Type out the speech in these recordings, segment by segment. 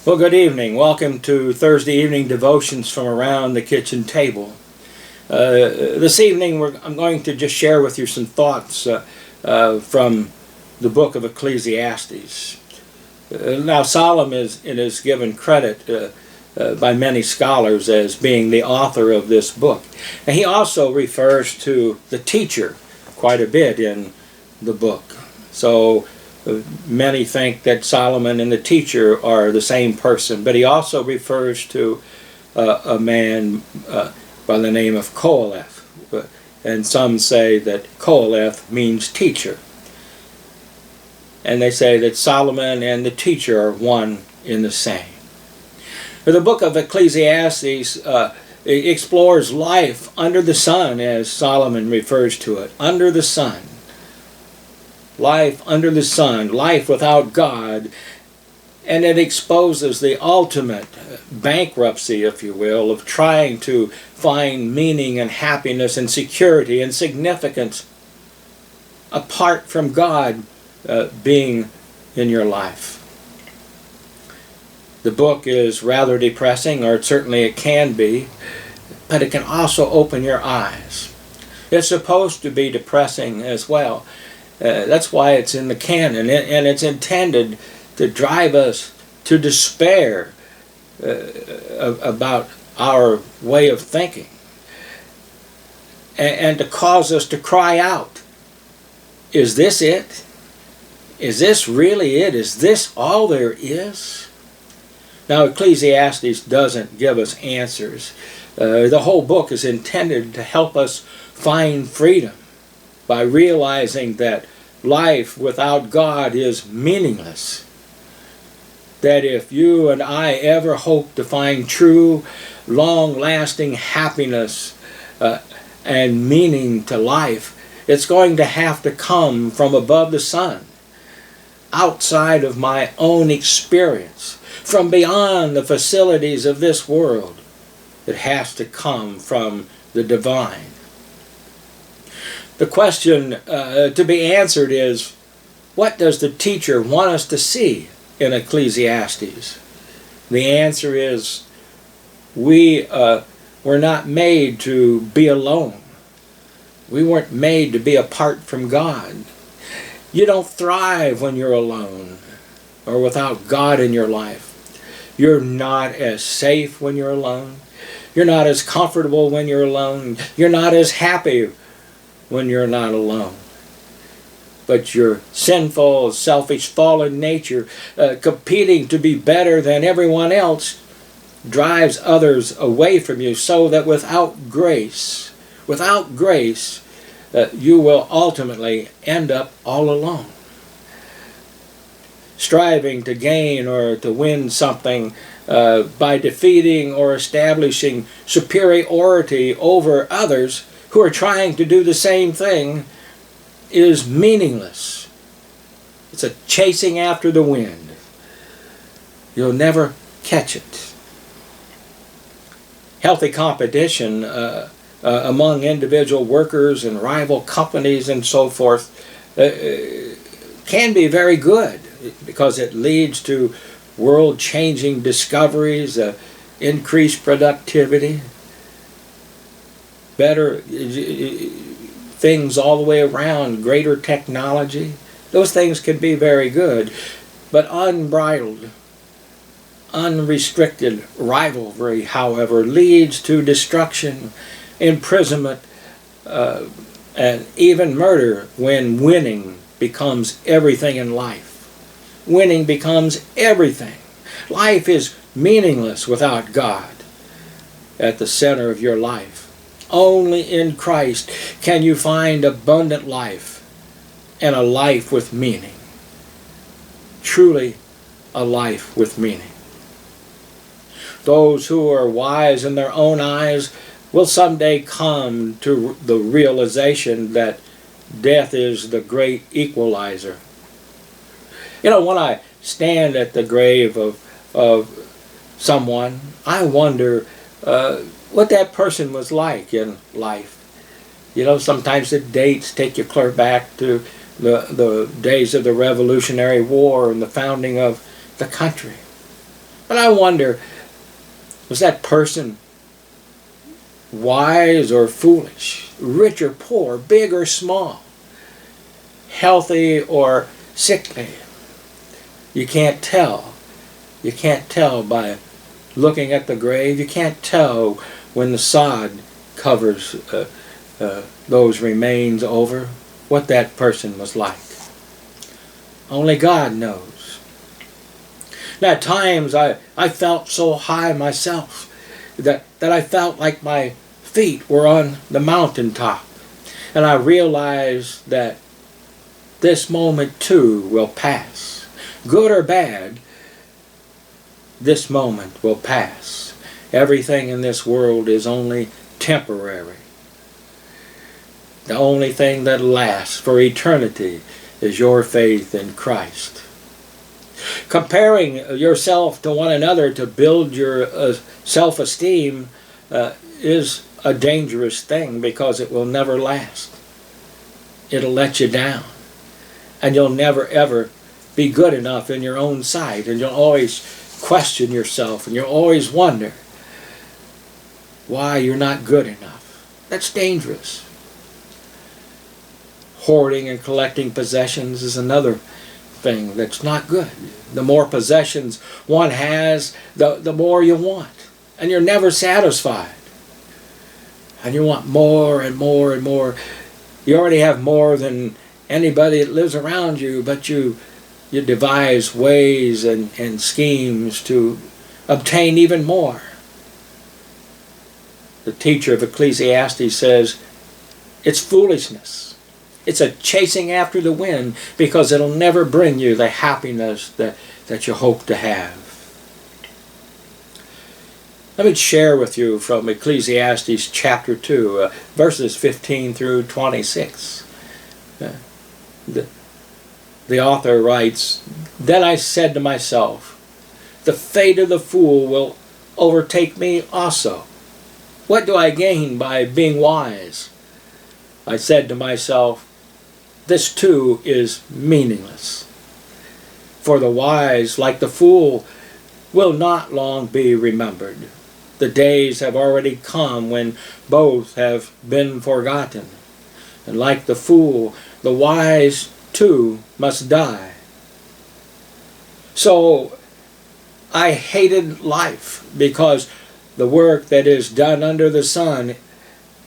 Well, good evening. Welcome to Thursday evening devotions from around the kitchen table. This evening I'm going to just share with you some thoughts from the book of Ecclesiastes. Now Solomon is given credit by many scholars as being the author of this book. And he also refers to the teacher quite a bit in the book. So many think that Solomon and the teacher are the same person, but he also refers to a man by the name of Koheleth, and some say that Koheleth means teacher. And they say that Solomon and the teacher are one in the same. The book of Ecclesiastes explores life under the sun, as Solomon refers to it, under the sun. Life under the sun, life without God, and it exposes the ultimate bankruptcy, if you will, of trying to find meaning and happiness and security and significance apart from God being in your life. The book is rather depressing, or certainly it can be, but it can also open your eyes. It's supposed to be depressing as well. That's why it's in the canon, and it's intended to drive us to despair about our way of thinking, and to cause us to cry out, is this it? Is this really it? Is this all there is? Now, Ecclesiastes doesn't give us answers. The whole book is intended to help us find freedom by realizing that life without God is meaningless. That if you and I ever hope to find true, long-lasting happiness and meaning to life, it's going to have to come from above the sun, outside of my own experience, from beyond the facilities of this world. It has to come from the divine. The question to be answered is, what does the teacher want us to see in Ecclesiastes? The answer is, we were not made to be alone. We weren't made to be apart from God. You don't thrive when you're alone or without God in your life. You're not as safe when you're alone. You're not as comfortable when you're alone. You're not as happy when you're not alone. But your sinful, selfish, fallen nature, competing to be better than everyone else, drives others away from you, so that without grace, you will ultimately end up all alone. Striving to gain or to win something by defeating or establishing superiority over others who are trying to do the same thing is meaningless. It's a chasing after the wind. You'll never catch it. Healthy competition among individual workers and rival companies and so forth can be very good, because it leads to world-changing discoveries, increased productivity, better things all the way around, greater technology. Those things can be very good, but unbridled, unrestricted rivalry, however, leads to destruction, imprisonment, and even murder when winning becomes everything in life. Winning becomes everything. Life is meaningless without God at the center of your life. Only in Christ can you find abundant life and a life with meaning. Truly a life with meaning. Those who are wise in their own eyes will someday come to the realization that death is the great equalizer. You know, when I stand at the grave of someone, I wonder what that person was like in life. You know, sometimes the dates take you clear back to the days of the Revolutionary War and the founding of the country. But I wonder, was that person wise or foolish, rich or poor, big or small, healthy or sickly? You can't tell. You can't tell by looking at the grave. You can't tell when the sod covers those remains over what that person was like. Only God knows. Now, at times I felt so high myself that I felt like my feet were on the mountaintop. And I realized that this moment too will pass. Good or bad, this moment will pass. Everything in this world is only temporary. The only thing that lasts for eternity is your faith in Christ. Comparing yourself to one another to build your self-esteem is a dangerous thing, because it will never last. It'll let you down. And you'll never ever be good enough in your own sight. And you'll always question yourself, and you'll always wonder why you're not good enough. That's dangerous. Hoarding and collecting possessions is another thing that's not good. The more possessions one has, the more you want. And you're never satisfied. And you want more and more and more. You already have more than anybody that lives around you, but you devise ways and schemes to obtain even more. The teacher of Ecclesiastes says, it's foolishness. It's a chasing after the wind, because it'll never bring you the happiness that you hope to have. Let me share with you from Ecclesiastes chapter 2, verses 15 through 26. The author writes, "Then I said to myself, the fate of the fool will overtake me also. What do I gain by being wise? I said to myself, this too is meaningless. For the wise, like the fool, will not long be remembered. The days have already come when both have been forgotten. And like the fool, the wise too must die. So I hated life, because the work that is done under the sun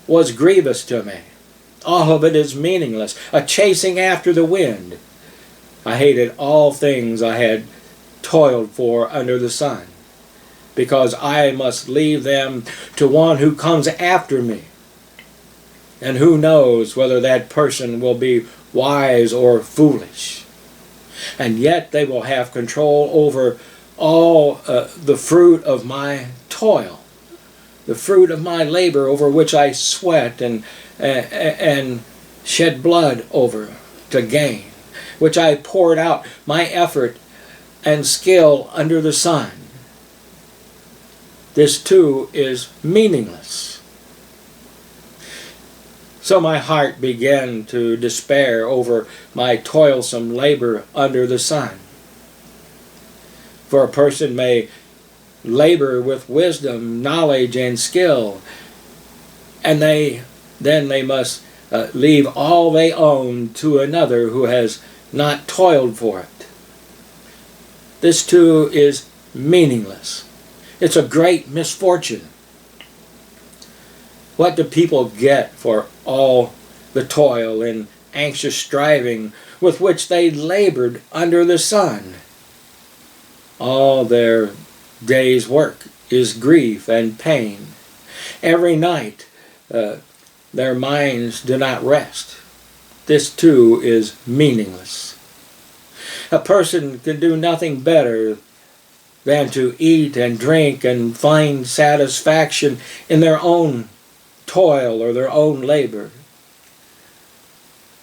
was grievous to me. All of it is meaningless, a chasing after the wind. I hated all things I had toiled for under the sun, because I must leave them to one who comes after me. And who knows whether that person will be wise or foolish. And yet they will have control over all the fruit of my toil, the fruit of my labor, over which I sweat and shed blood over to gain, which I poured out my effort and skill under the sun. This too is meaningless. So my heart began to despair over my toilsome labor under the sun. For a person may labor with wisdom, knowledge, and skill, and then they must leave all they own to another who has not toiled for it. This too is meaningless. It's a great misfortune. What do people get for all the toil and anxious striving with which they labored under the sun? All their day's work is grief and pain. Every night their minds do not rest. This too is meaningless. A person can do nothing better than to eat and drink and find satisfaction in their own toil or their own labor.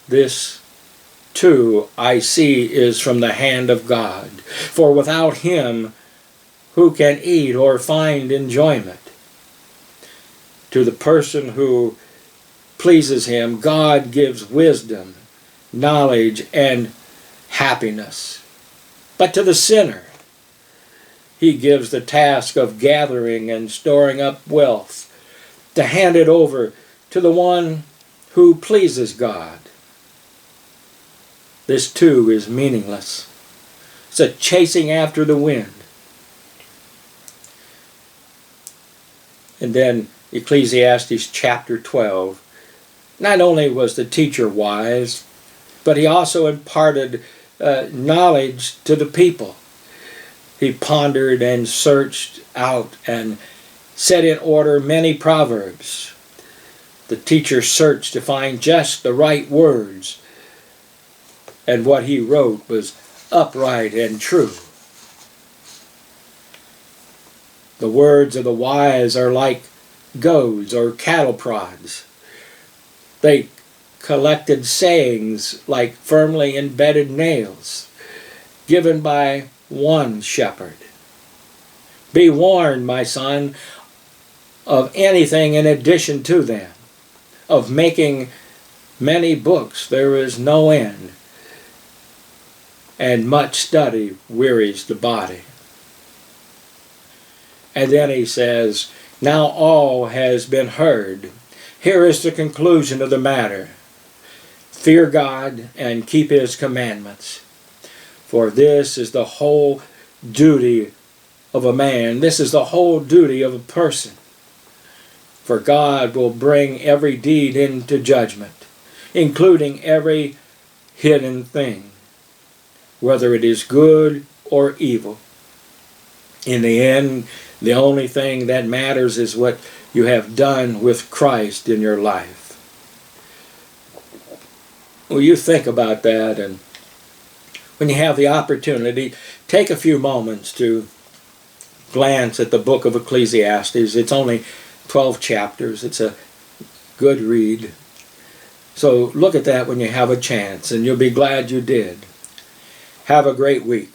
This too I see is from the hand of God. For without Him, who can eat or find enjoyment? To the person who pleases Him, God gives wisdom, knowledge, and happiness. But to the sinner, he gives the task of gathering and storing up wealth, to hand it over to the one who pleases God. This too is meaningless. It's a chasing after the wind. And then Ecclesiastes chapter 12. Not only was the teacher wise, but he also imparted knowledge to the people. He pondered and searched out and set in order many proverbs. The teacher searched to find just the right words, and what he wrote was upright and true. The words of the wise are like goads or cattle prods. They collected sayings like firmly embedded nails, given by one shepherd. Be warned, my son, of anything in addition to them. Of making many books there is no end, and much study wearies the body. And then he says, now all has been heard. Here is the conclusion of the matter. Fear God and keep his commandments. For this is the whole duty of a man. This is the whole duty of a person. For God will bring every deed into judgment, including every hidden thing, whether it is good or evil. In the end, the only thing that matters is what you have done with Christ in your life. Well, you think about that, and when you have the opportunity, take a few moments to glance at the book of Ecclesiastes. It's only 12 chapters. It's a good read. So look at that when you have a chance, and you'll be glad you did. Have a great week.